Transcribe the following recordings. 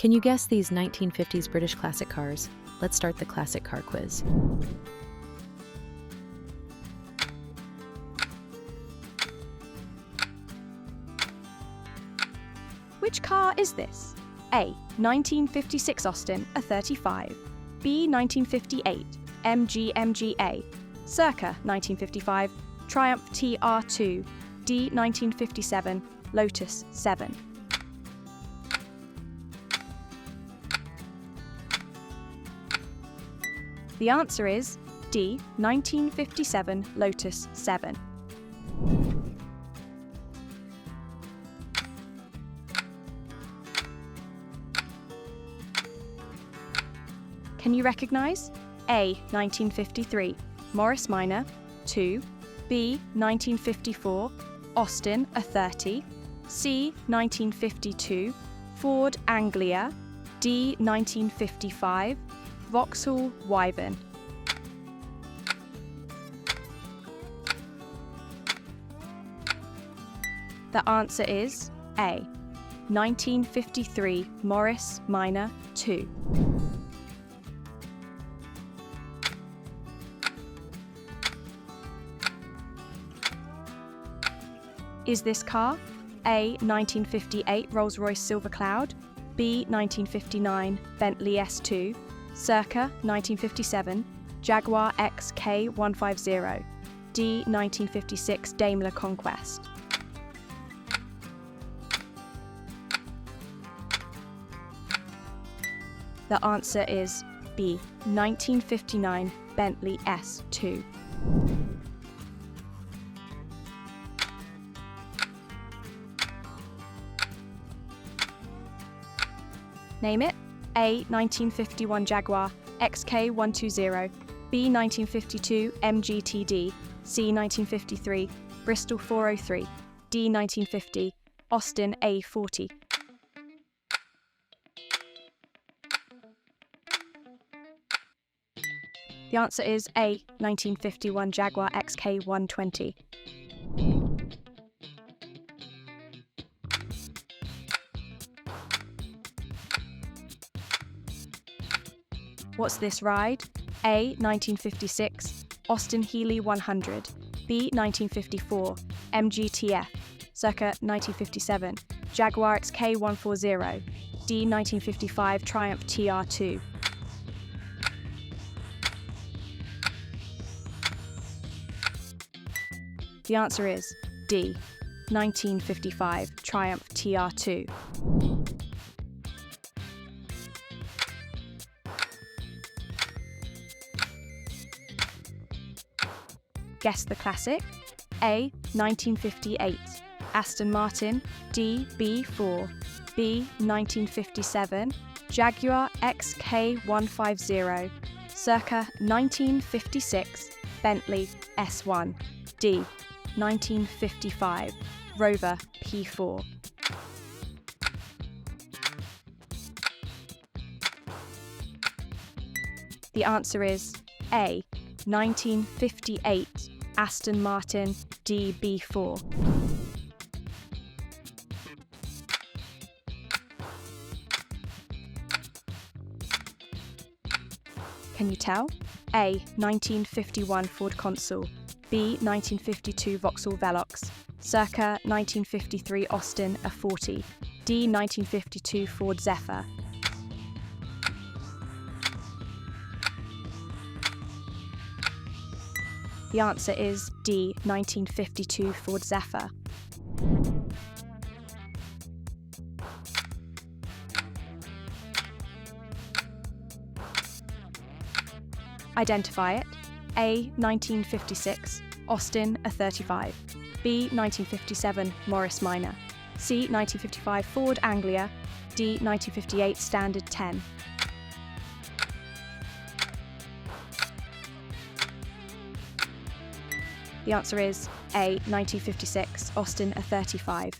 Can you guess these 1950s British classic cars? Let's start the classic car quiz. Which car is this? A. 1956 Austin, a 35. B. 1958, MG MGA. Circa 1955, Triumph TR2. D. 1957, Lotus 7. The answer is D. 1957, Lotus 7. Can you recognise? A. 1953, Morris Minor 2. B. 1954, Austin a 30. C. 1952, Ford Anglia. D. 1955, Vauxhall Wyvern. The answer is A. 1953 Morris Minor 2. Is this car A. 1958 Rolls-Royce Silver Cloud, B. 1959 Bentley S2, circa 1957 Jaguar XK150, D. 1956 Daimler Conquest? The answer is B. 1959 Bentley S2. Name it. A. 1951 Jaguar XK120, B. 1952 MGTD, C. 1953 Bristol 403, D. 1950 Austin A40. The answer is A. 1951 Jaguar XK120. What's this ride? A. 1956 Austin Healey 100, B. 1954 MGTF, circa 1957 Jaguar XK140, D. 1955 Triumph TR2. The answer is D. 1955 Triumph TR2. Guess the classic. A. 1958 Aston Martin DB4, B. 1957 Jaguar XK150, circa 1956 Bentley S1, D. 1955 Rover P4. The answer is A. 1958 Aston Martin DB4. Can you tell? A. 1951 Ford Consul, B. 1952 Vauxhall Velox, circa 1953 Austin A40, D. 1952 Ford Zephyr. The answer is D. 1952 Ford Zephyr. Identify it. A. 1956 Austin A35, B. 1957 Morris Minor, C. 1955 Ford Anglia, D. 1958 Standard 10. The answer is A. 1956 Austin A35.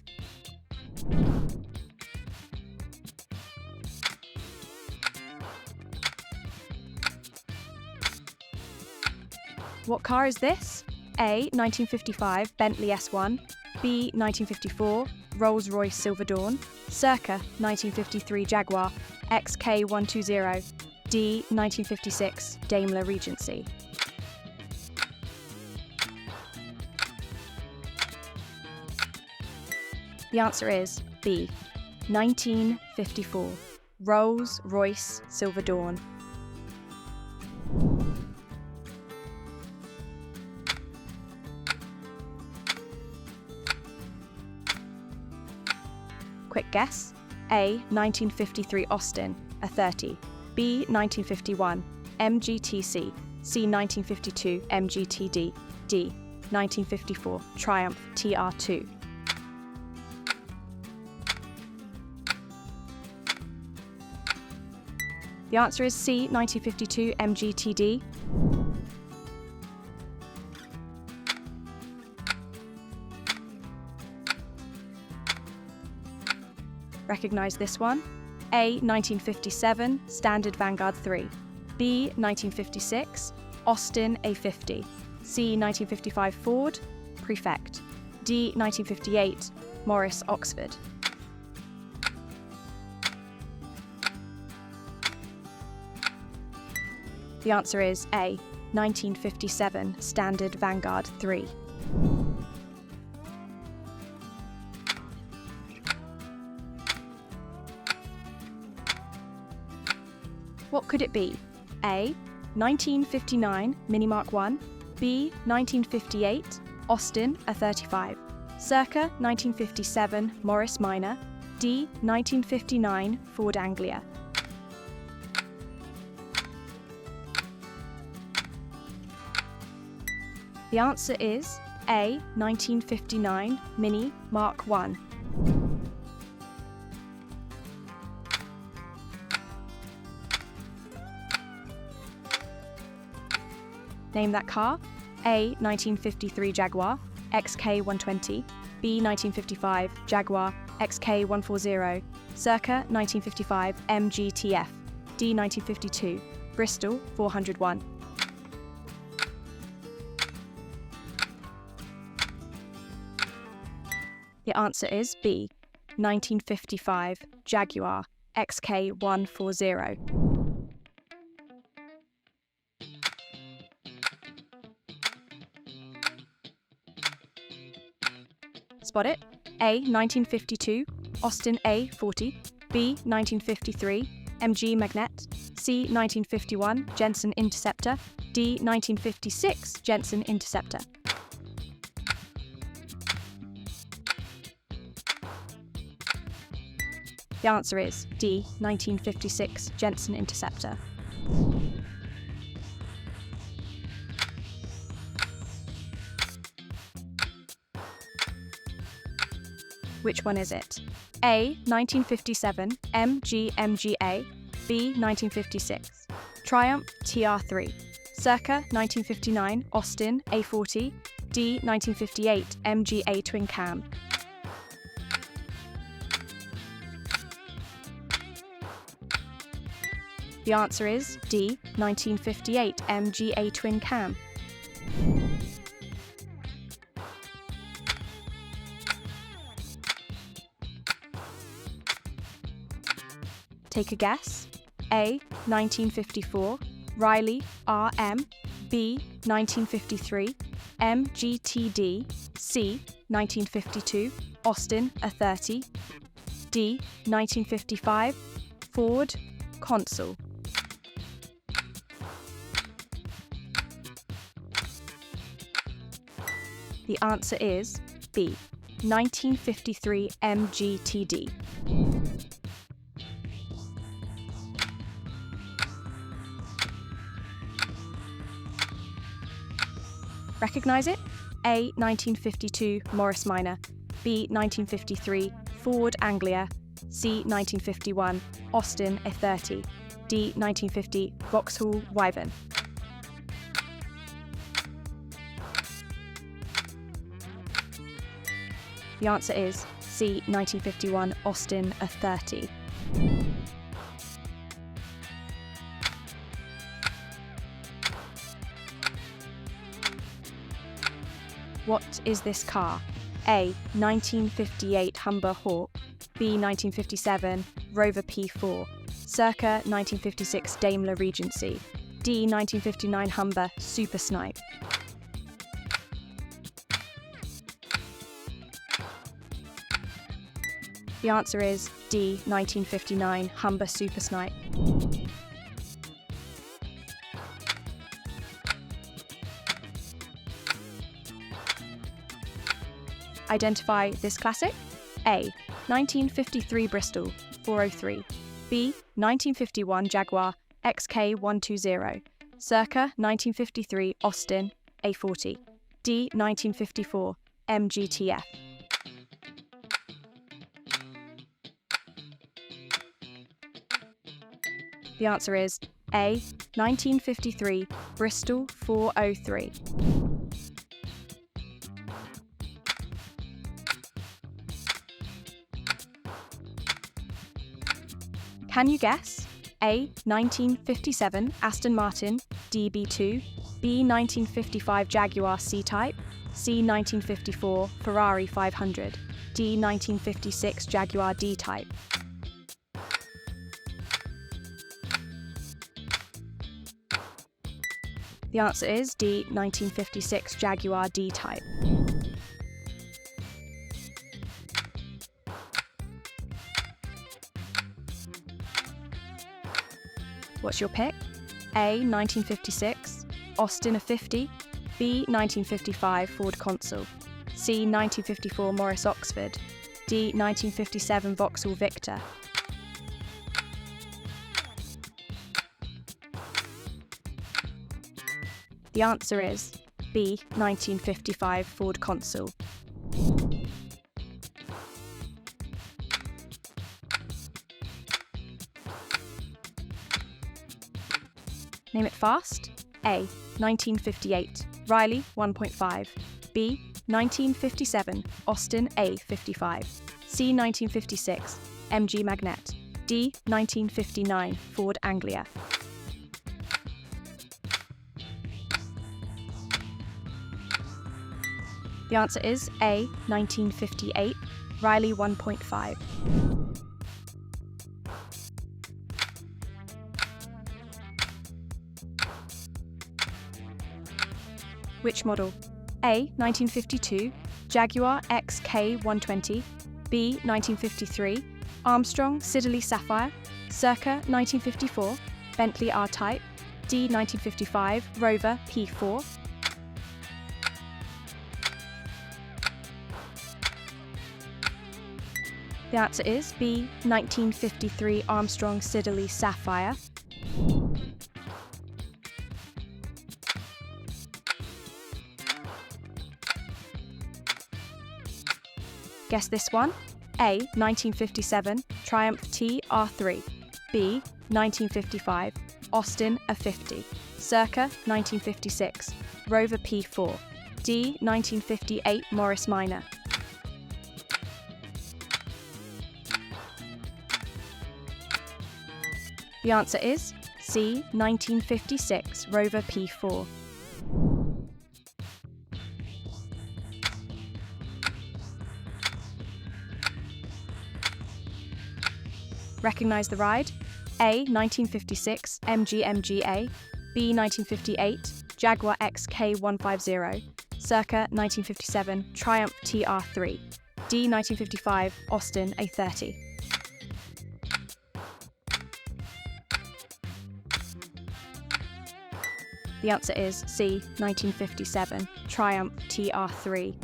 What car is this? A. 1955 Bentley S1, B. 1954 Rolls-Royce Silver Dawn, circa 1953 Jaguar XK120, D 1956 Daimler Regency. The answer is B, 1954 Rolls-Royce Silver Dawn. Quick guess. A, 1953 Austin, a 30. B, 1951 MGTC. C, 1952 MGTD. D, 1954 Triumph TR2. The answer is C, 1952 MGTD. Recognise this one. A, 1957 Standard Vanguard 3. B, 1956 Austin A50. C, 1955 Ford Prefect. D, 1958 Morris Oxford. The answer is A, 1957 Standard Vanguard 3. What could it be? A, 1959 Mini Mark 1. B, 1958 Austin A35. Circa 1957 Morris Minor. D, 1959 Ford Anglia. The answer is A, 1959 Mini Mark 1. Name that car. A, 1953 Jaguar XK120. B, 1955 Jaguar XK140. Circa 1955 MGTF. D, 1952 Bristol 401. The answer is B, 1955 Jaguar XK140. Spot it. A, 1952 Austin A40. B, 1953 MG Magnet. C, 1951 Jensen Interceptor. D, 1956 Jensen Interceptor. The answer is D, 1956 Jensen Interceptor. Which one is it? A, 1957 MGMGA. B, 1956 Triumph TR3. Circa 1959 Austin A40. D, 1958 MGA Twin Cam. The answer is D, 1958 MGA Twin Cam. Take a guess. A, 1954 Riley RM. B, 1953 MGTD. C, 1952 Austin A30. D, 1955 Ford Consul. The answer is B, 1953 MGTD. Recognise it? A, 1952 Morris Minor. B, 1953 Ford Anglia. C, 1951 Austin A30. D, 1950 Vauxhall Wyvern. The answer is C, 1951 Austin A30. What is this car? A, 1958 Humber Hawk. B. 1957 Rover P4, circa 1956 Daimler Regency, D. 1959 Humber Super Snipe. The answer is D. 1959 Humber Super Snipe. Identify this classic. A. 1953 Bristol 403. B. 1951 Jaguar XK120, circa 1953 Austin A40. D. 1954 MGTF. The answer is A. 1953 Bristol 403. Can you guess? A. 1957 Aston Martin DB2, B. 1955 Jaguar C-Type, C. 1954 Ferrari 500, D. 1956 Jaguar D-Type. The answer is D. 1956 Jaguar D-Type. What's your pick? A. 1956 Austin A50, B. 1955 Ford Consul, C. 1954 Morris Oxford, D. 1957 Vauxhall Victor. The answer is B. 1955 Ford Consul. Name it fast. A. 1958 Riley 1.5, B. 1957 Austin A55, C. 1956 MG Magnet, D. 1959 Ford Anglia. The answer is A. 1958 Riley 1.5. Which model? A. 1952 Jaguar XK120, B. 1953 Armstrong Siddeley Sapphire, circa 1954 Bentley R-Type, D. 1955 Rover P4. The answer is B. 1953 Armstrong Siddeley Sapphire. Guess this one. A. 1957 Triumph TR3, B. 1955 Austin A50, circa 1956 Rover P4, D. 1958 Morris Minor. The answer is C. 1956 Rover P4. Recognise the ride? A. 1956 MG MGA, B. 1958 Jaguar XK150, circa 1957 Triumph TR3, D. 1955 Austin A30. The answer is C. 1957 Triumph TR3.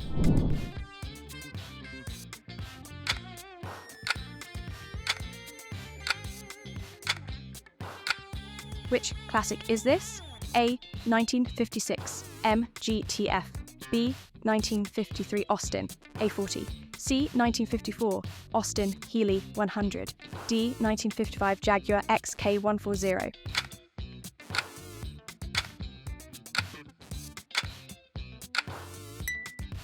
Which classic is this? A. 1956 MGTF, B. 1953 Austin A40, C. 1954 Austin Healey 100, D. 1955 Jaguar XK140.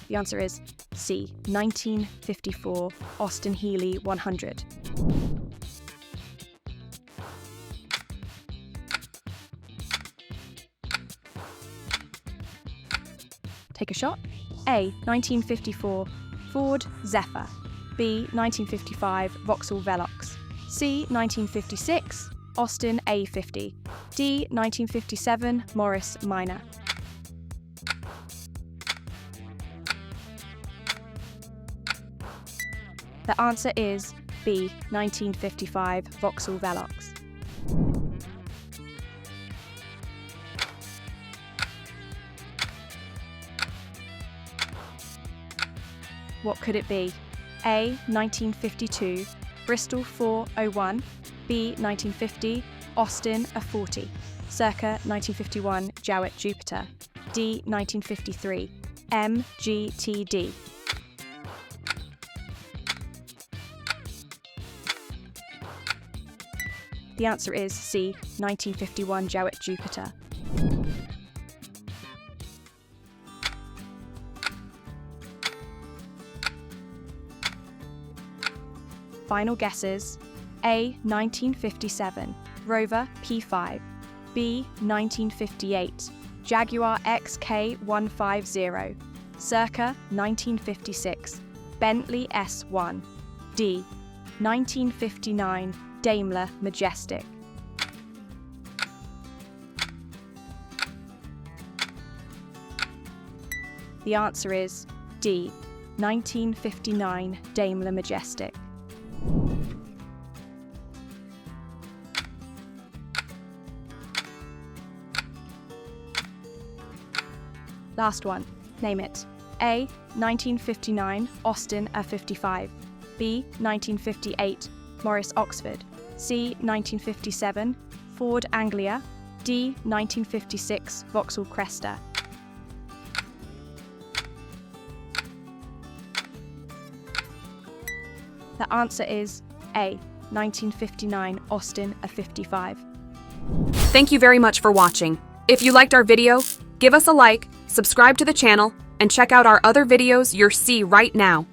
The answer is C. 1954 Austin Healey 100. Take a shot. A. 1954 Ford Zephyr, B. 1955 Vauxhall Velox, C. 1956 Austin A50, D. 1957 Morris Minor. The answer is B. 1955 Vauxhall Velox. What could it be? A. 1952 Bristol 401, B. 1950 Austin A40, circa 1951 Jowett Jupiter, D. 1953 MGTD. The answer is C. 1951 Jowett Jupiter. Final guesses. A. 1957 Rover P5, B. 1958 Jaguar XK150, circa 1956 Bentley S1, D. 1959 Daimler Majestic. The answer is D. 1959 Daimler Majestic. Last one. Name it. A. 1959 Austin A55, B. 1958 Morris Oxford, C. 1957 Ford Anglia, D. 1956 Vauxhall Cresta. The answer is A. 1959 Austin A55. Thank you very much for watching. If you liked our video, give us a like, subscribe to the channel, and check out our other videos you'll see right now.